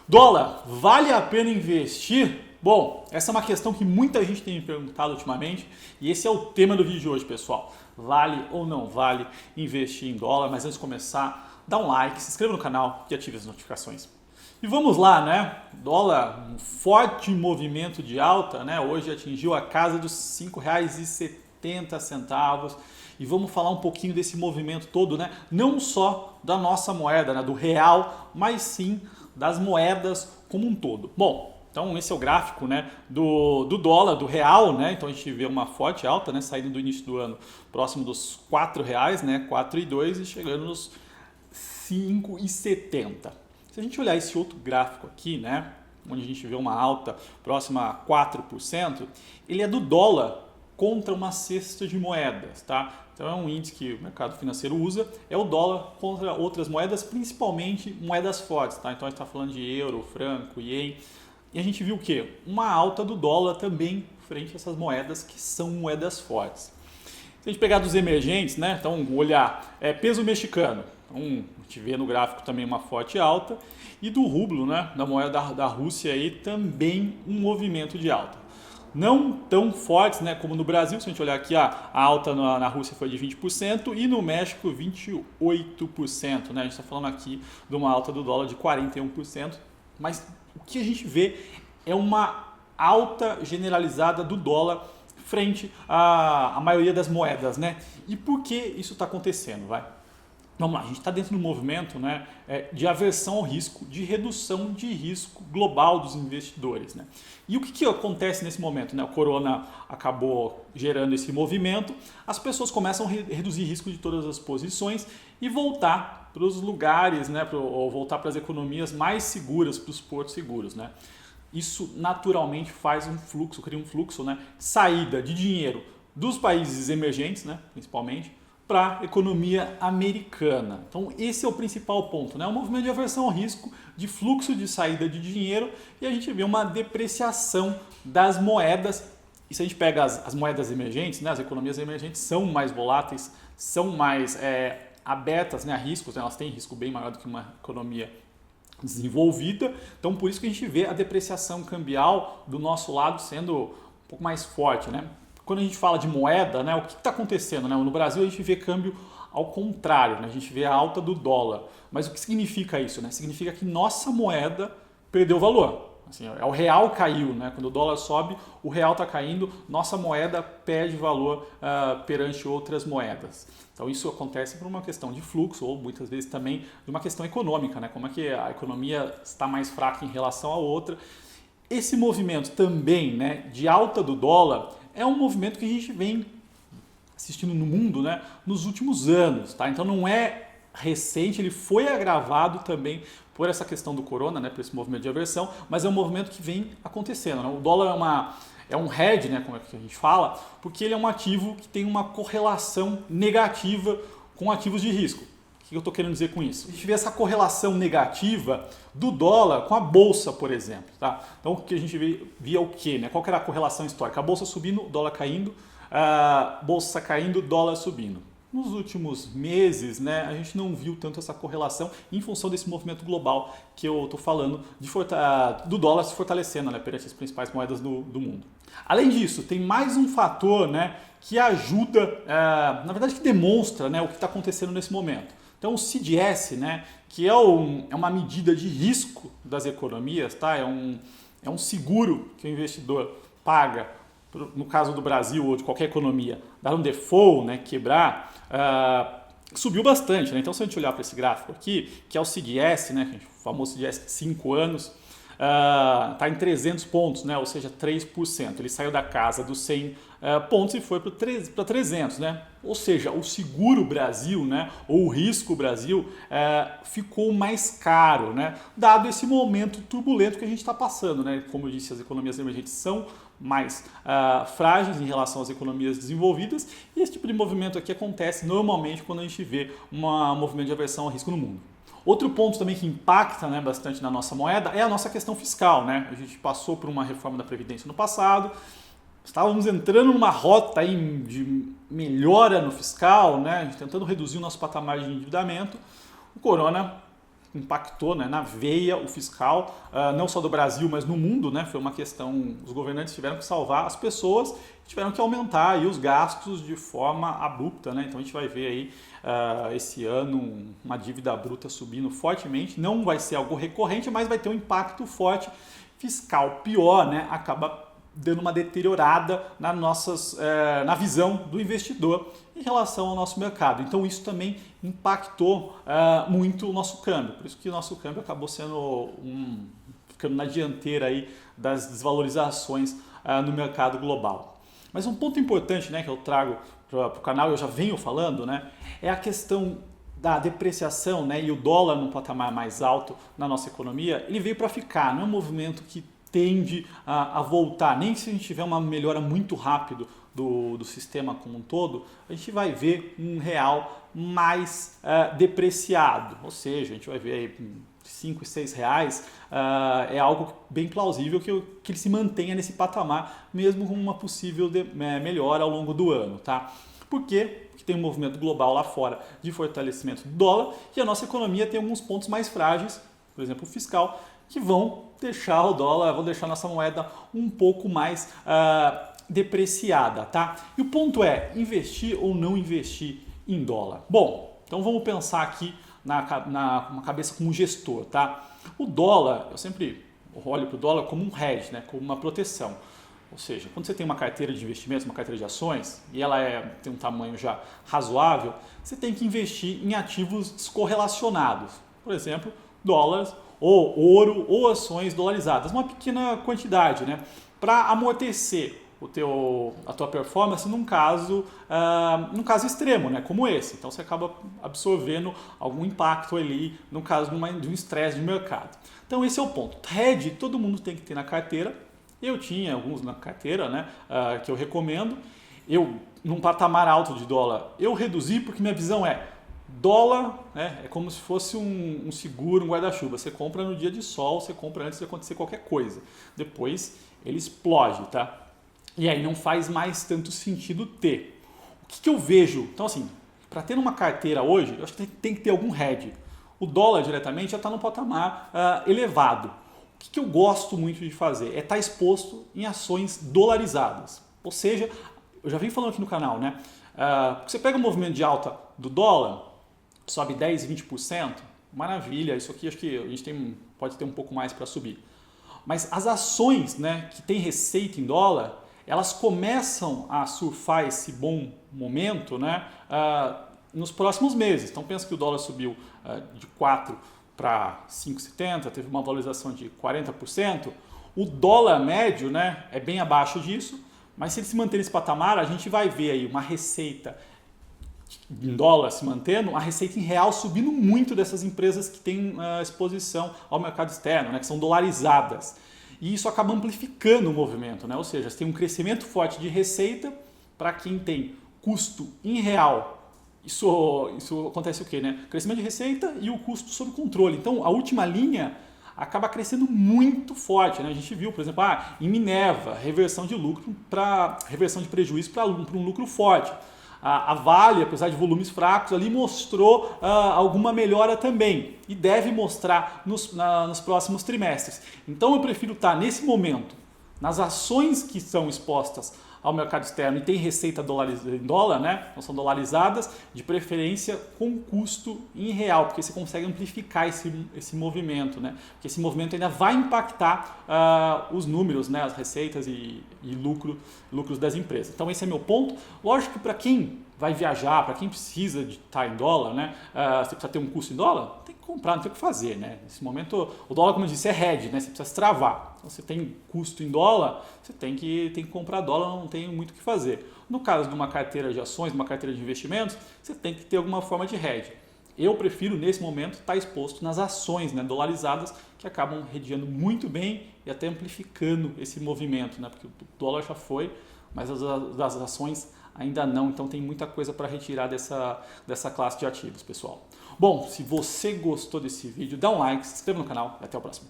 Dólar, vale a pena investir? Bom, essa é uma questão que muita gente tem me perguntado ultimamente e esse é o tema do vídeo de hoje, pessoal. Vale ou não vale investir em dólar? Mas antes de começar, dá um like, se inscreva no canal e ative as notificações. E vamos lá, né? Dólar, um forte movimento de alta, né? Hoje atingiu a casa dos R$ 5,70. E vamos falar um pouquinho desse movimento todo, né? Não só da nossa moeda, né? Do real, mas sim das moedas como um todo. Bom, então esse é o gráfico, né, do dólar, do real, né? Então a gente vê uma forte alta, né, saindo do início do ano próximo dos R$ 4, né, 4,02 e chegando nos 5,70. Se a gente olhar esse outro gráfico aqui, né, onde a gente vê uma alta próxima a 4%, ele é do dólar contra uma cesta de moedas, tá? Então é um índice que o mercado financeiro usa, é o dólar contra outras moedas, principalmente moedas fortes, tá? Então a gente está falando de euro, franco, ien, e a gente viu o quê? Uma alta do dólar também frente a essas moedas que são moedas fortes. Se a gente pegar dos emergentes, né? Então olhar, peso mexicano, então, a gente vê no gráfico também uma forte alta, e do rublo, né? Da moeda da Rússia aí também um movimento de alta. Não tão fortes, né, como no Brasil. Se a gente olhar aqui, a alta na Rússia foi de 20% e no México 28%. Né? A gente está falando aqui de uma alta do dólar de 41%, mas o que a gente vê é uma alta generalizada do dólar frente à maioria das moedas. Né? E por que isso está acontecendo? Vamos lá, a gente está dentro de um movimento, né, de aversão ao risco, de redução de risco global dos investidores. Né? E o que acontece nesse momento? Né? O corona acabou gerando esse movimento, as pessoas começam a reduzir risco de todas as posições e voltar para os lugares, né, ou voltar para as economias mais seguras, para os portos seguros. Né? Isso naturalmente faz um fluxo, cria um fluxo, né, saída de dinheiro dos países emergentes, né, principalmente, para a economia americana. Então esse é o principal ponto, né? Um movimento de aversão ao risco, de fluxo de saída de dinheiro e a gente vê uma depreciação das moedas. E se a gente pega as moedas emergentes, né? As economias emergentes são mais voláteis, são mais abertas, né, a riscos, né? Elas têm risco bem maior do que uma economia desenvolvida. Então por isso que a gente vê a depreciação cambial do nosso lado sendo um pouco mais forte, né? Quando a gente fala de moeda, né, o que está acontecendo? Né? No Brasil a gente vê câmbio ao contrário, né? A gente vê a alta do dólar. Mas o que significa isso? Né? Significa que nossa moeda perdeu valor. Assim, o real caiu, né? Quando o dólar sobe, o real está caindo, nossa moeda perde valor perante outras moedas. Então isso acontece por uma questão de fluxo ou muitas vezes também de uma questão econômica, né? Como é que a economia está mais fraca em relação à outra. Esse movimento também, né, de alta do dólar é um movimento que a gente vem assistindo no mundo, né, nos últimos anos. Tá? Então não é recente, ele foi agravado também por essa questão do corona, né, por esse movimento de aversão, mas é um movimento que vem acontecendo. Né? O dólar é um hedge, né, como é que a gente fala, porque ele é um ativo que tem uma correlação negativa com ativos de risco. O que eu estou querendo dizer com isso? A gente vê essa correlação negativa do dólar com a bolsa, por exemplo. Tá? Então o que a gente via o quê? Né? Qual que era a correlação histórica? A bolsa subindo, dólar caindo, a bolsa caindo, dólar subindo. Nos últimos meses, né, a gente não viu tanto essa correlação em função desse movimento global que eu estou falando do dólar se fortalecendo, né, perante as principais moedas do mundo. Além disso, tem mais um fator, né, que ajuda, na verdade que demonstra, né, o que está acontecendo nesse momento. Então o CDS, né, que é uma medida de risco das economias, tá? É um seguro que o investidor paga, no caso do Brasil ou de qualquer economia, dar um default, né, quebrar, subiu bastante. Né? Então se a gente olhar para esse gráfico aqui, que é o CDS, né, o famoso CDS de 5 anos, está em 300 pontos, né? Ou seja, 3%. Ele saiu da casa dos 100 pontos e foi para 300. Né? Ou seja, o seguro Brasil, né? Ou o risco Brasil ficou mais caro, né? Dado esse momento turbulento que a gente está passando. Né? Como eu disse, as economias emergentes são mais frágeis em relação às economias desenvolvidas e esse tipo de movimento aqui acontece normalmente quando a gente vê um movimento de aversão ao risco no mundo. Outro ponto também que impacta, né, bastante na nossa moeda é a nossa questão fiscal. Né? A gente passou por uma reforma da Previdência no passado, estávamos entrando numa rota aí de melhora no fiscal, né, tentando reduzir o nosso patamar de endividamento. O corona impactou, né, na veia o fiscal, não só do Brasil, mas no mundo, né? Foi uma questão, os governantes tiveram que salvar as pessoas, tiveram que aumentar aí os gastos de forma abrupta, né? Então a gente vai ver aí esse ano uma dívida bruta subindo fortemente, não vai ser algo recorrente, mas vai ter um impacto forte fiscal. Pior, né? Acaba dando uma deteriorada na visão do investidor em relação ao nosso mercado. Então isso também impactou muito o nosso câmbio. Por isso que o nosso câmbio acabou ficando na dianteira aí das desvalorizações no mercado global. Mas um ponto importante, né, que eu trago para o canal, eu já venho falando, né, é a questão da depreciação, né, e o dólar num patamar mais alto na nossa economia, ele veio para ficar, não é um movimento que tende a voltar, nem se a gente tiver uma melhora muito rápido do sistema como um todo, a gente vai ver um real mais depreciado, ou seja, a gente vai ver aí 5 e 6 reais, é algo bem plausível que ele se mantenha nesse patamar, mesmo com uma possível melhora ao longo do ano, tá? Por quê? Porque tem um movimento global lá fora de fortalecimento do dólar e a nossa economia tem alguns pontos mais frágeis, por exemplo, o fiscal, que vão deixar o dólar, vão deixar a nossa moeda um pouco mais depreciada, tá? E o ponto é, investir ou não investir em dólar? Bom, então vamos pensar aqui na cabeça como gestor, tá? O dólar, eu sempre olho para o dólar como um hedge, né? Como uma proteção. Ou seja, quando você tem uma carteira de investimentos, uma carteira de ações, e ela tem um tamanho já razoável, você tem que investir em ativos descorrelacionados. Por exemplo, dólares, ou ouro, ou ações dolarizadas. Uma pequena quantidade, né? Para amortecer a tua performance num caso extremo, né? Como esse. Então você acaba absorvendo algum impacto ali, no caso de um estresse de mercado. Então esse é o ponto. Hedge todo mundo tem que ter na carteira. Eu tinha alguns na carteira, né, que eu recomendo. Num patamar alto de dólar, eu reduzi porque minha visão é dólar, né, é como se fosse um seguro, um guarda-chuva. Você compra no dia de sol, você compra antes de acontecer qualquer coisa. Depois ele explode, tá? E aí não faz mais tanto sentido ter. O que eu vejo? Então assim, para ter uma carteira hoje, eu acho que tem que ter algum hedge. O dólar diretamente já está num patamar elevado. O que eu gosto muito de fazer é estar exposto em ações dolarizadas. Ou seja, eu já venho falando aqui no canal, né? Você pega o movimento de alta do dólar, sobe 10, 20%, maravilha, isso aqui acho que a gente pode ter um pouco mais para subir. Mas as ações, né, que tem receita em dólar, elas começam a surfar esse bom momento, né, nos próximos meses. Então pensa que o dólar subiu de 4 para 5,70, teve uma valorização de 40%. O dólar médio, né, é bem abaixo disso, mas se ele se manter nesse patamar, a gente vai ver aí uma receita em dólar se mantendo, a receita em real subindo muito dessas empresas que têm exposição ao mercado externo, né, que são dolarizadas. E isso acaba amplificando o movimento, né? Ou seja, você tem um crescimento forte de receita para quem tem custo em real. Isso acontece o quê, né? Crescimento de receita e o custo sob controle. Então, a última linha acaba crescendo muito forte, né? A gente viu, por exemplo, em Minerva, reversão de prejuízo para um lucro forte. A Vale, apesar de volumes fracos, ali mostrou alguma melhora também e deve mostrar nos próximos trimestres. Então eu prefiro estar nesse momento nas ações que são expostas ao mercado externo e tem receita em dólar, né? Não são dolarizadas, de preferência com custo em real, porque você consegue amplificar esse movimento, né? Porque esse movimento ainda vai impactar os números, né? As receitas e lucros das empresas. Então esse é meu ponto. Lógico que para quem vai viajar, para quem precisa de estar em dólar, né? Você precisa ter um custo em dólar, tem que comprar, não tem o que fazer, né? Nesse momento, o dólar, como eu disse, é hedge, né? Você precisa se travar. Então, você tem custo em dólar, você tem que comprar dólar, não tem muito o que fazer. No caso de uma carteira de ações, de uma carteira de investimentos, você tem que ter alguma forma de hedge. Eu prefiro, nesse momento, estar exposto nas ações, né, dolarizadas, que acabam hedgeando muito bem e até amplificando esse movimento, né? Porque o dólar já foi, mas as ações ainda não, então tem muita coisa para retirar dessa classe de ativos, pessoal. Bom, se você gostou desse vídeo, dá um like, se inscreva no canal e até o próximo.